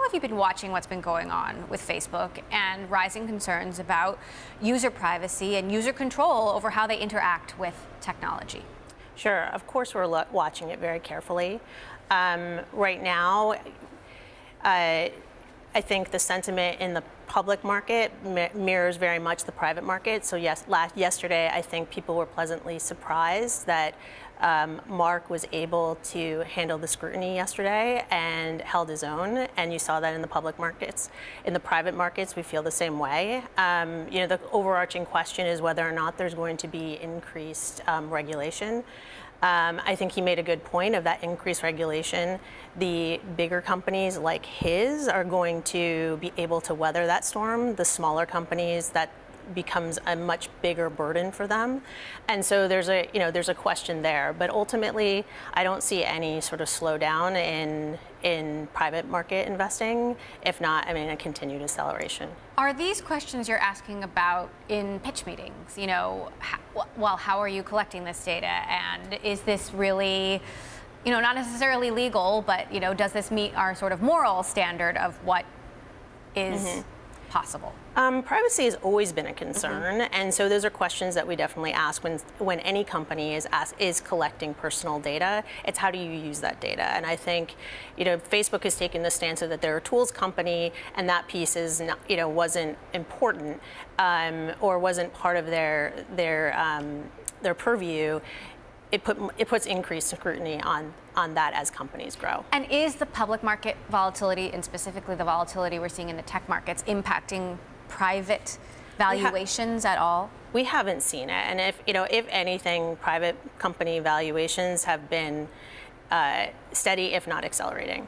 have you been watching what's been going on with Facebook and rising concerns about user privacy and user control over how they interact with technology? Sure, of course we're watching it very carefully. Right now, I think the sentiment in the public market mirrors very much the private market. So yes, yesterday I think people were pleasantly surprised that Mark was able to handle the scrutiny yesterday and held his own, and you saw that in the public markets. In the private markets, we feel the same way. The overarching question is whether or not there's going to be increased regulation. I think he made a good point of that increased regulation. The bigger companies like his are going to be able to weather that storm. The smaller companies, that becomes a much bigger burden for them. And so there's a question there. But ultimately, I don't see any sort of slowdown in private market investing. If not, I mean, a continued acceleration. Are these questions you're asking about in pitch meetings? How are you collecting this data? And is this really, not necessarily legal, but, does this meet our sort of moral standard of what is possible? Privacy has always been a concern, and so those are questions that we definitely ask when any company is collecting personal data. It's how do you use that data? And I think, Facebook has taken the stance of that they're a tools company, and that piece is not, wasn't important or wasn't part of their purview. It puts increased scrutiny on that as companies grow. And is the public market volatility, and specifically the volatility we're seeing in the tech markets, impacting private valuations at all? We haven't seen it, and if anything, private company valuations have been steady, if not accelerating.